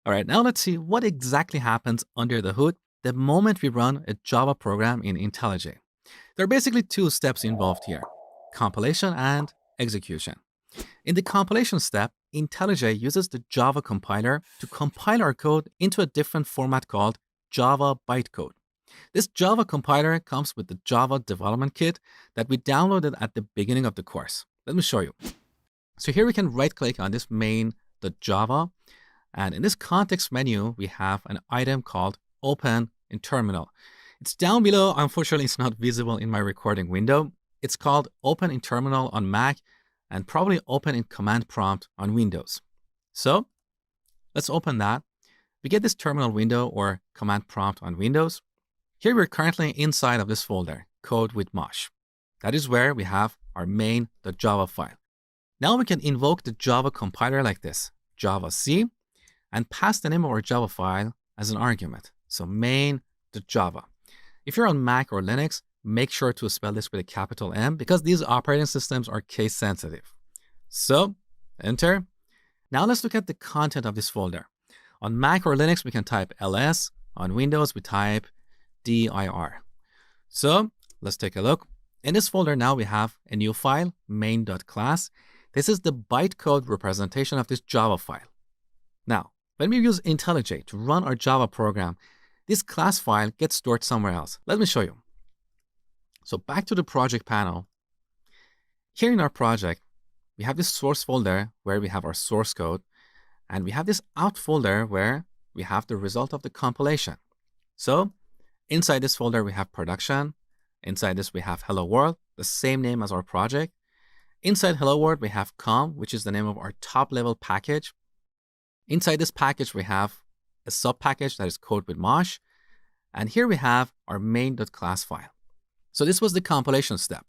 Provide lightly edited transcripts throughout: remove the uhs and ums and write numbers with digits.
All right, now let's see what exactly happens under the hood the moment we run a Java program in IntelliJ. There are basically two steps involved here: compilation and execution. In the compilation step, IntelliJ uses the Java compiler to compile our code into a different format called Java bytecode. This Java compiler comes with the Java development kit that we downloaded at the beginning of the course. Let me show you. So here we can right click on this main.java, and in this context menu, we have an item called Open in Terminal. It's down below. Unfortunately, it's not visible in my recording window. It's called Open in Terminal on Mac and probably Open in Command Prompt on Windows. So let's open that. We get this terminal window or command prompt on Windows. Here we're currently inside of this folder, Code with Mosh. That is where we have our main.java file. Now we can invoke the Java compiler like this, javac, and pass the name of our Java file as an argument. So main.java. If you're on Mac or Linux, make sure to spell this with a capital M because these operating systems are case sensitive. So enter. Now let's look at the content of this folder. On Mac or Linux, we can type ls. On Windows, we type dir. So let's take a look. In this folder now we have a new file, main.class. This is the bytecode representation of this Java file. Now, when we use IntelliJ to run our Java program, this class file gets stored somewhere else. Let me show you. So back to the project panel. Here in our project, we have this source folder where we have our source code, and we have this out folder where we have the result of the compilation. So inside this folder, we have production. Inside this, we have Hello World, the same name as our project. Inside Hello World, we have com, which is the name of our top level package. Inside this package, we have a sub package that is Code with Mosh. And here we have our main.class file. So this was the compilation step.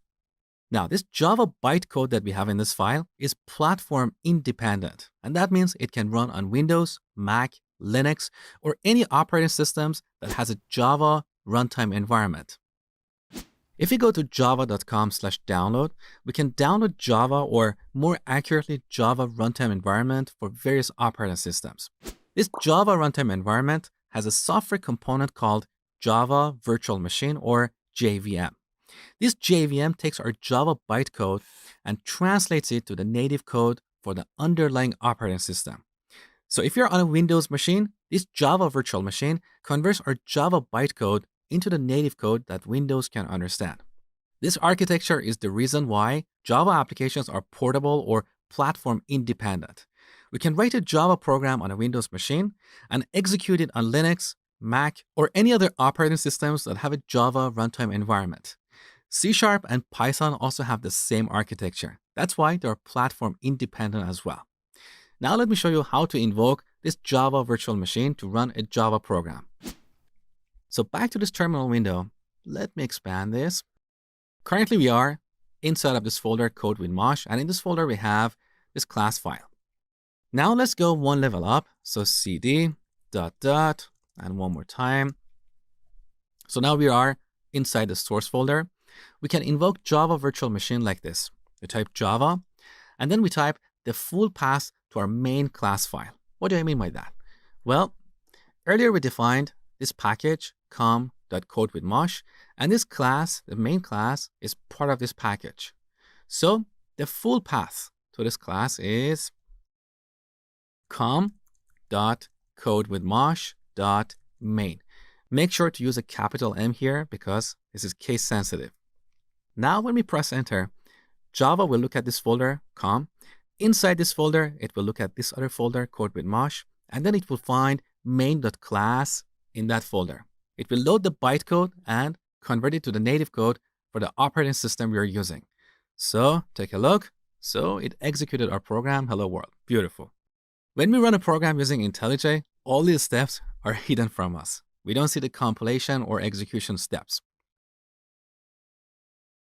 Now, this Java bytecode that we have in this file is platform independent. And that means it can run on Windows, Mac, Linux, or any operating systems that has a Java runtime environment. If we go to java.com/download, we can download Java, or more accurately, Java runtime environment for various operating systems. This Java runtime environment has a software component called Java Virtual Machine, or JVM. This JVM takes our Java bytecode and translates it to the native code for the underlying operating system. So if you're on a Windows machine, this Java Virtual Machine converts our Java bytecode into the native code that Windows can understand. This architecture is the reason why Java applications are portable or platform independent. We can write a Java program on a Windows machine and execute it on Linux, Mac, or any other operating systems that have a Java runtime environment. C# and Python also have the same architecture. That's why they're platform independent as well. Now let me show you how to invoke this Java Virtual Machine to run a Java program. So back to this terminal window, let me expand this. Currently we are inside of this folder, Code with Mosh, and in this folder we have this class file. Now let's go one level up. So cd ... and one more time. So now we are inside the source folder. We can invoke Java Virtual Machine like this. We type Java, and then we type the full path to our main class file. What do I mean by that? Well, earlier we defined this package, com.codewithmosh, and this class, the main class, is part of this package. So the full path to this class is com.codewithmosh.main. Make sure to use a capital M here because this is case sensitive. Now when we press enter, Java will look at this folder, com. Inside this folder, it will look at this other folder, Code with Mosh, and then it will find main.class in that folder. It will load the bytecode and convert it to the native code for the operating system we are using. So take a look. So it executed our program, Hello World. Beautiful. When we run a program using IntelliJ, all these steps are hidden from us. We don't see the compilation or execution steps.